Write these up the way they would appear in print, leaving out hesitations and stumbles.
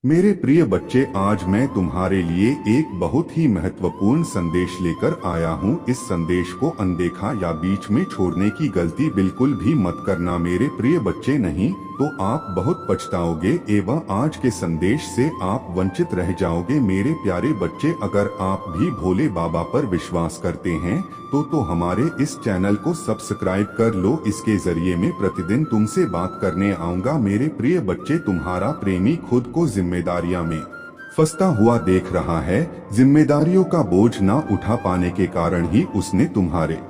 मेरे प्रिय बच्चे, आज मैं तुम्हारे लिए एक बहुत ही महत्वपूर्ण संदेश लेकर आया हूँ। इस संदेश को अनदेखा या बीच में छोड़ने की गलती बिल्कुल भी मत करना मेरे प्रिय बच्चे, नहीं तो आप बहुत पछताओगे एवं आज के संदेश से आप वंचित रह जाओगे। मेरे प्यारे बच्चे, अगर आप भी भोले बाबा पर विश्वास करते हैं तो हमारे इस चैनल को सब्सक्राइब कर लो। इसके जरिए मैं प्रतिदिन तुमसे बात करने आऊंगा। मेरे प्रिय बच्चे, तुम्हारा प्रेमी खुद को जिम्मेदारियां में फंसता हुआ देख रहा है। जिम्मेदारियों का बोझ ना उठा पाने के कारण ही उसने तुम्हारे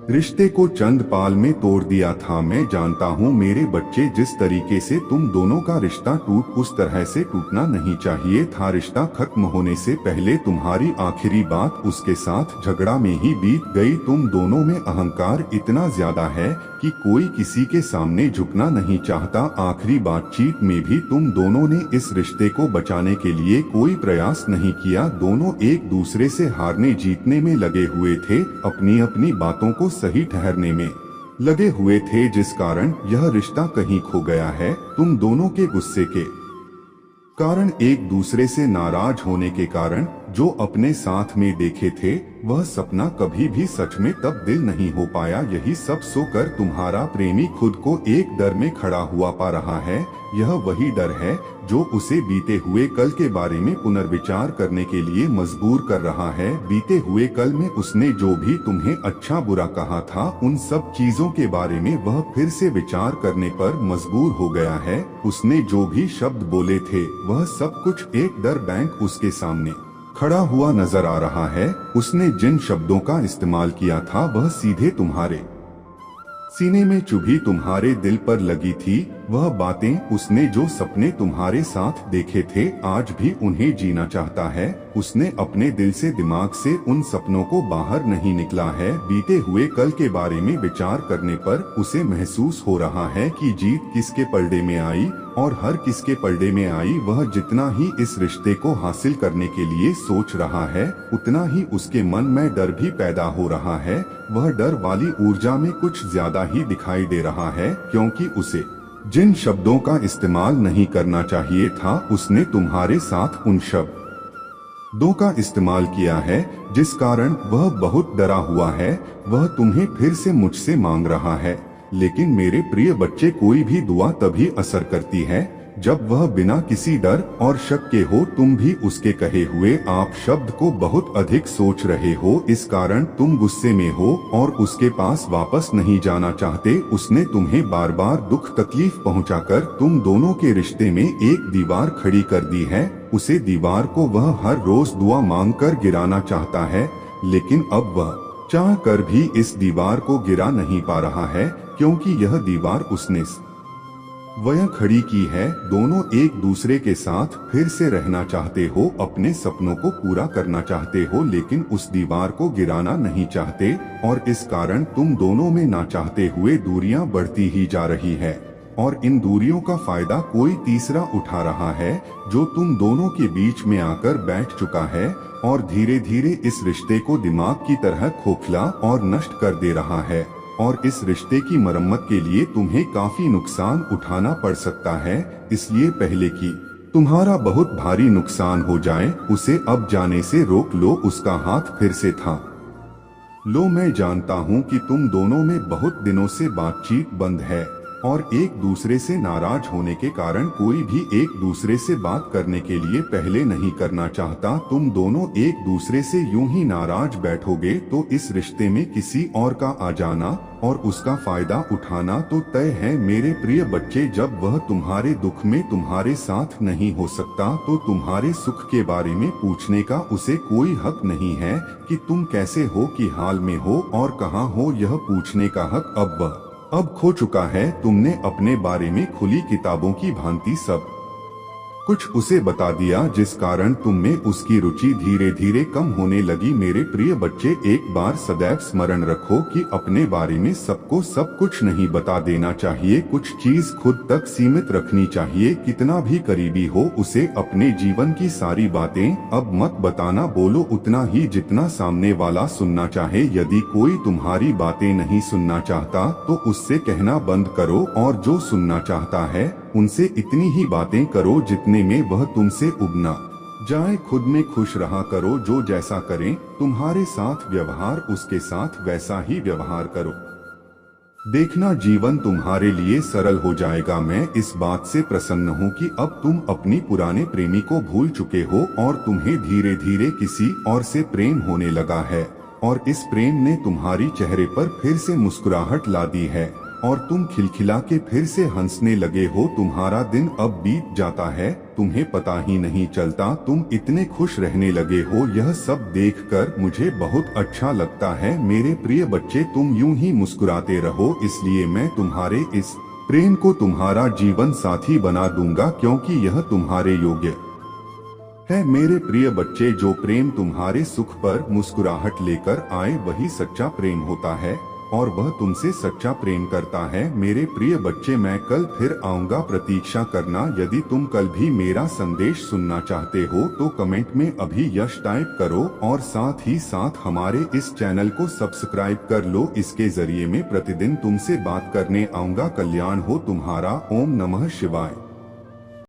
रिश्ते को चंद पाल में तोड़ दिया था। मैं जानता हूँ मेरे बच्चे, जिस तरीके से तुम दोनों का रिश्ता उस तरह से टूटना नहीं चाहिए था। रिश्ता खत्म होने से पहले तुम्हारी आखिरी बात उसके साथ झगड़ा में ही बीत गई। तुम दोनों में अहंकार इतना ज्यादा है कि कोई किसी के सामने झुकना नहीं चाहता। आखिरी बातचीत में भी तुम दोनों ने इस रिश्ते को बचाने के लिए कोई प्रयास नहीं किया। दोनों एक दूसरे से हारने जीतने में लगे हुए थे, अपनी अपनी बातों को सही ठहरने में लगे हुए थे, जिस कारण यह रिश्ता कहीं खो गया है। तुम दोनों के गुस्से के कारण, एक दूसरे से नाराज होने के कारण जो अपने साथ में देखे थे वह सपना कभी भी सच में तब दिल नहीं हो पाया। यही सब सोकर तुम्हारा प्रेमी खुद को एक डर में खड़ा हुआ पा रहा है। यह वही डर है जो उसे बीते हुए कल के बारे में पुनर्विचार करने के लिए मजबूर कर रहा है। बीते हुए कल में उसने जो भी तुम्हें अच्छा बुरा कहा था, उन सब चीजों के बारे में वह फिर से विचार करने पर मजबूर हो गया है। उसने जो भी शब्द बोले थे वह सब कुछ एक डर बैंक उसके सामने खड़ा हुआ नजर आ रहा है। उसने जिन शब्दों का इस्तेमाल किया था वह सीधे तुम्हारे सीने में चुभी तुम्हारे दिल पर लगी थी। वह बातें, उसने जो सपने तुम्हारे साथ देखे थे आज भी उन्हें जीना चाहता है। उसने अपने दिल से दिमाग से उन सपनों को बाहर नहीं निकला है। बीते हुए कल के बारे में विचार करने पर उसे महसूस हो रहा है कि जीत किसके पलड़े में आई और हर किसके पलड़े में आई। वह जितना ही इस रिश्ते को हासिल करने के लिए सोच रहा है, उतना ही उसके मन में डर भी पैदा हो रहा है। वह डर वाली ऊर्जा में कुछ ज्यादा ही दिखाई दे रहा है, क्योंकि उसे जिन शब्दों का इस्तेमाल नहीं करना चाहिए था उसने तुम्हारे साथ उन शब्दों का इस्तेमाल किया है, जिस कारण वह बहुत डरा हुआ है। वह तुम्हें फिर से मुझसे मांग रहा है। लेकिन मेरे प्रिय बच्चे, कोई भी दुआ तभी असर करती है जब वह बिना किसी डर और शक के हो। तुम भी उसके कहे हुए आप शब्द को बहुत अधिक सोच रहे हो, इस कारण तुम गुस्से में हो और उसके पास वापस नहीं जाना चाहते। उसने तुम्हें बार बार दुख तकलीफ पहुंचाकर तुम दोनों के रिश्ते में एक दीवार खड़ी कर दी है। उसे दीवार को वह हर रोज दुआ मांगकर गिराना चाहता है, लेकिन अब वह चाह कर भी इस दीवार को गिरा नहीं पा रहा है, क्योंकि यह दीवार उसने वह खड़ी की है। दोनों एक दूसरे के साथ फिर से रहना चाहते हो, अपने सपनों को पूरा करना चाहते हो, लेकिन उस दीवार को गिराना नहीं चाहते और इस कारण तुम दोनों में ना चाहते हुए दूरियां बढ़ती ही जा रही है। और इन दूरियों का फायदा कोई तीसरा उठा रहा है जो तुम दोनों के बीच में आकर बैठ चुका है और धीरे धीरे इस रिश्ते को दिमाग की तरह खोखला और नष्ट कर दे रहा है। और इस रिश्ते की मरम्मत के लिए तुम्हें काफी नुकसान उठाना पड़ सकता है। इसलिए पहले कि तुम्हारा बहुत भारी नुकसान हो जाए, उसे अब जाने से रोक लो। उसका हाथ फिर से था लो। मैं जानता हूँ कि तुम दोनों में बहुत दिनों से बातचीत बंद है और एक दूसरे से नाराज होने के कारण कोई भी एक दूसरे से बात करने के लिए पहले नहीं करना चाहता। तुम दोनों एक दूसरे से यूं ही नाराज बैठोगे तो इस रिश्ते में किसी और का आ जाना और उसका फायदा उठाना तो तय है। मेरे प्रिय बच्चे, जब वह तुम्हारे दुख में तुम्हारे साथ नहीं हो सकता तो तुम्हारे सुख के बारे में पूछने का उसे कोई हक नहीं है कि तुम कैसे हो, कि हाल में हो और कहाँ हो। यह पूछने का हक अब खो चुका है। तुमने अपने बारे में खुली किताबों की भांति सब कुछ उसे बता दिया, जिस कारण तुम में उसकी रुचि धीरे धीरे कम होने लगी। मेरे प्रिय बच्चे, एक बार सदैव स्मरण रखो कि अपने बारे में सबको सब कुछ नहीं बता देना चाहिए। कुछ चीज खुद तक सीमित रखनी चाहिए। कितना भी करीबी हो उसे अपने जीवन की सारी बातें अब मत बताना। बोलो उतना ही जितना सामने वाला सुनना चाहे। यदि कोई तुम्हारी बातें नहीं सुनना चाहता तो उससे कहना बंद करो और जो सुनना चाहता है उनसे इतनी ही बातें करो जितने में वह तुमसे उबना जाए। खुद में खुश रहा करो, जो जैसा करें तुम्हारे साथ व्यवहार उसके साथ वैसा ही व्यवहार करो। देखना जीवन तुम्हारे लिए सरल हो जाएगा। मैं इस बात से प्रसन्न हूँ कि अब तुम अपनी पुराने प्रेमी को भूल चुके हो और तुम्हें धीरे धीरे किसी और से प्रेम होने लगा है, और इस प्रेम ने तुम्हारी चेहरे पर फिर से मुस्कुराहट ला दी है और तुम खिलखिला के फिर से हंसने लगे हो। तुम्हारा दिन अब बीत जाता है, तुम्हें पता ही नहीं चलता, तुम इतने खुश रहने लगे हो। यह सब देखकर मुझे बहुत अच्छा लगता है। मेरे प्रिय बच्चे, तुम यूं ही मुस्कुराते रहो, इसलिए मैं तुम्हारे इस प्रेम को तुम्हारा जीवन साथी बना दूंगा, क्योंकि यह तुम्हारे योग्य है। मेरे प्रिय बच्चे, जो प्रेम तुम्हारे सुख पर मुस्कुराहट लेकर आए वही सच्चा प्रेम होता है और वह तुमसे सच्चा प्रेम करता है। मेरे प्रिय बच्चे, मैं कल फिर आऊंगा, प्रतीक्षा करना। यदि तुम कल भी मेरा संदेश सुनना चाहते हो तो कमेंट में अभी यश टाइप करो और साथ ही साथ हमारे इस चैनल को सब्सक्राइब कर लो। इसके जरिए मैं प्रतिदिन तुमसे बात करने आऊंगा। कल्याण हो तुम्हारा। ओम नमः शिवाय।